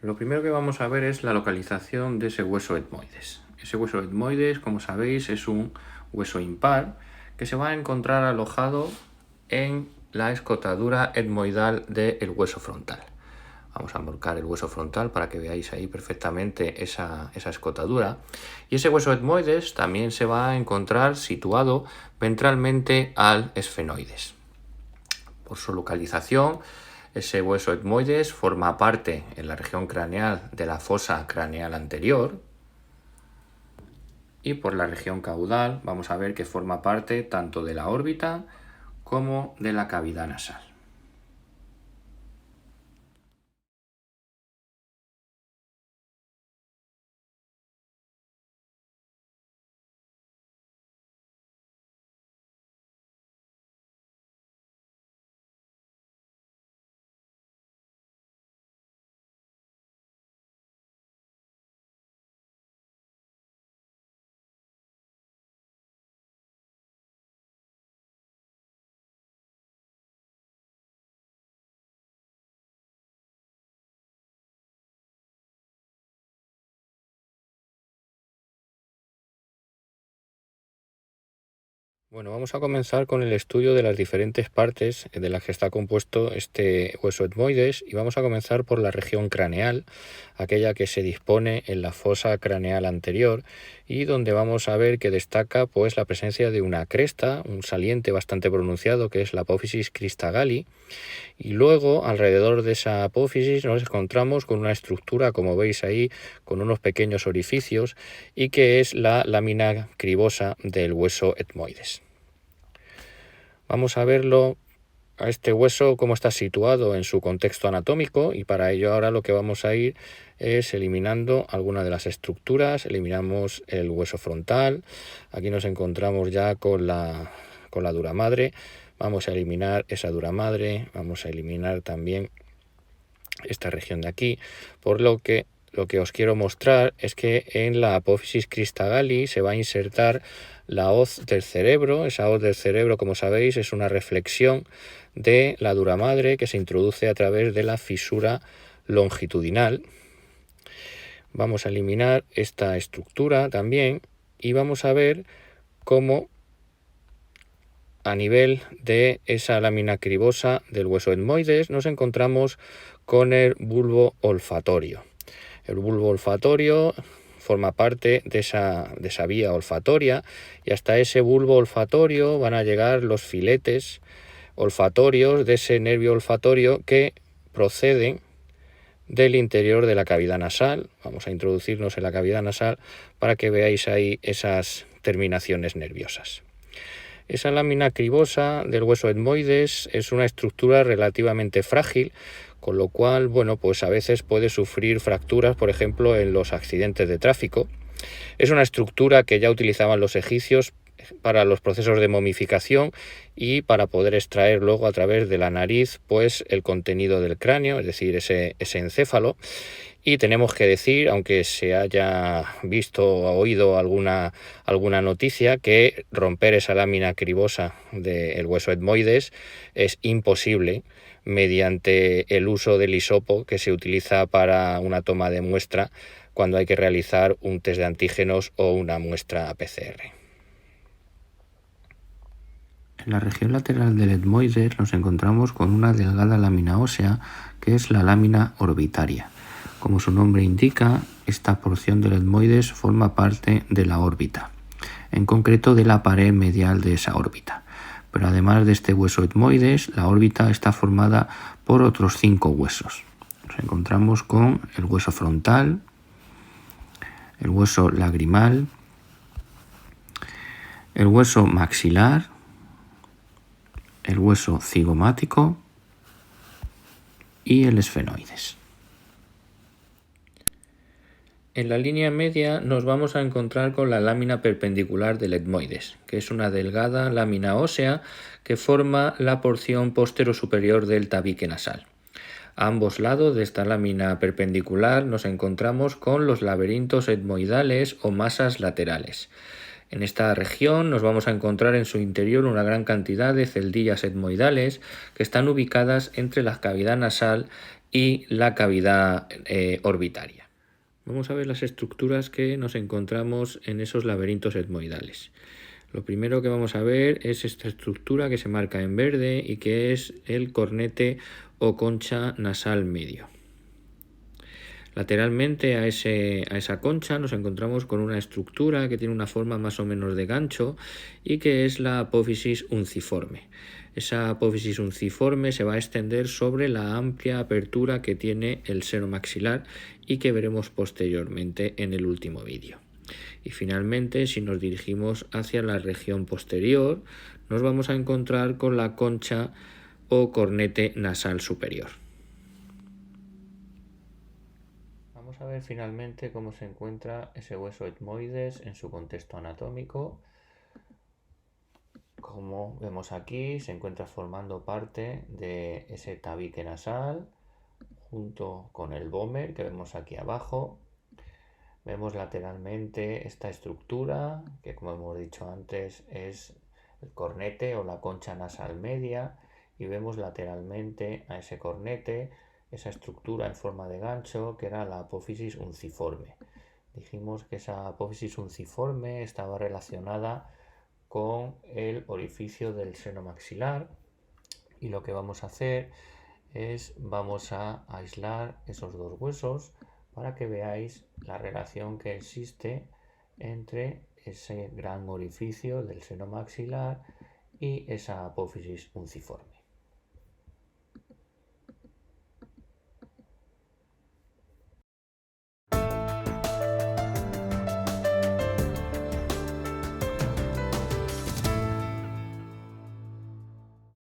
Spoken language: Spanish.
Lo primero que vamos a ver es la localización de ese hueso etmoides. Ese hueso etmoides, como sabéis, es un hueso impar que se va a encontrar alojado en la escotadura etmoidal del hueso frontal. Vamos a marcar el hueso frontal para que veáis ahí perfectamente esa escotadura. Y ese hueso etmoides también se va a encontrar situado ventralmente al esfenoides. Por su localización, ese hueso etmoides forma parte en la región craneal de la fosa craneal anterior, y por la región caudal vamos a ver que forma parte tanto de la órbita como de la cavidad nasal. Bueno, vamos a comenzar con el estudio de las diferentes partes de las que está compuesto este hueso etmoides, y vamos a comenzar por la región craneal, aquella que se dispone en la fosa craneal anterior, y donde vamos a ver que destaca pues la presencia de una cresta, un saliente bastante pronunciado, que es la apófisis cristagalli. Y luego, alrededor de esa apófisis, nos encontramos con una estructura, como veis ahí, con unos pequeños orificios, y que es la lámina cribosa del hueso etmoides. Vamos a verlo a este hueso cómo está situado en su contexto anatómico, y para ello ahora lo que vamos a ir es eliminando algunas de las estructuras. Eliminamos el hueso frontal. Aquí nos encontramos ya con la dura madre. Vamos a eliminar esa dura madre, vamos a eliminar también esta región de aquí, por lo que os quiero mostrar es que en la apófisis cristagalli se va a insertar la hoz del cerebro. Esa hoz del cerebro, como sabéis, es una reflexión de la dura madre que se introduce a través de la fisura longitudinal. Vamos a eliminar esta estructura también, y vamos a ver cómo a nivel de esa lámina cribosa del hueso etmoides nos encontramos con el bulbo olfatorio. El bulbo olfatorio forma parte de esa vía olfatoria, y hasta ese bulbo olfatorio van a llegar los filetes olfatorios de ese nervio olfatorio que proceden del interior de la cavidad nasal. Vamos a introducirnos en la cavidad nasal para que veáis ahí esas terminaciones nerviosas. Esa lámina cribosa del hueso etmoides es una estructura relativamente frágil, con lo cual, bueno, pues a veces puede sufrir fracturas, por ejemplo, en los accidentes de tráfico. Es una estructura que ya utilizaban los egipcios para los procesos de momificación y para poder extraer luego a través de la nariz pues el contenido del cráneo, es decir, ese encéfalo. Y tenemos que decir, aunque se haya visto o oído alguna noticia, que romper esa lámina cribosa del hueso etmoides es imposible mediante el uso del hisopo que se utiliza para una toma de muestra cuando hay que realizar un test de antígenos o una muestra PCR. En la región lateral del etmoides nos encontramos con una delgada lámina ósea que es la lámina orbitaria. Como su nombre indica, esta porción del etmoides forma parte de la órbita, en concreto de la pared medial de esa órbita. Pero además de este hueso etmoides, la órbita está formada por otros 5 huesos. Nos encontramos con el hueso frontal, el hueso lagrimal, el hueso maxilar, el hueso cigomático y el esfenoides. En la línea media nos vamos a encontrar con la lámina perpendicular del etmoides, que es una delgada lámina ósea que forma la porción posterior-superior del tabique nasal. A ambos lados de esta lámina perpendicular nos encontramos con los laberintos etmoidales o masas laterales. En esta región nos vamos a encontrar en su interior una gran cantidad de celdillas etmoidales que están ubicadas entre la cavidad nasal y la cavidad orbitaria. Vamos a ver las estructuras que nos encontramos en esos laberintos etmoidales. Lo primero que vamos a ver es esta estructura que se marca en verde y que es el cornete o concha nasal medio. Lateralmente a esa concha nos encontramos con una estructura que tiene una forma más o menos de gancho y que es la apófisis unciforme. Esa apófisis unciforme se va a extender sobre la amplia apertura que tiene el seno maxilar y que veremos posteriormente en el último vídeo. Y finalmente, si nos dirigimos hacia la región posterior, nos vamos a encontrar con la concha o cornete nasal superior. Vamos a ver finalmente cómo se encuentra ese hueso etmoides en su contexto anatómico. Como vemos aquí, se encuentra formando parte de ese tabique nasal junto con el vómer que vemos aquí abajo. Vemos lateralmente esta estructura que, como hemos dicho antes, es el cornete o la concha nasal media, y vemos lateralmente a ese cornete esa estructura en forma de gancho que era la apófisis unciforme. Dijimos que esa apófisis unciforme estaba relacionada con el orificio del seno maxilar, y lo que vamos a hacer es vamos a aislar esos dos huesos para que veáis la relación que existe entre ese gran orificio del seno maxilar y esa apófisis unciforme.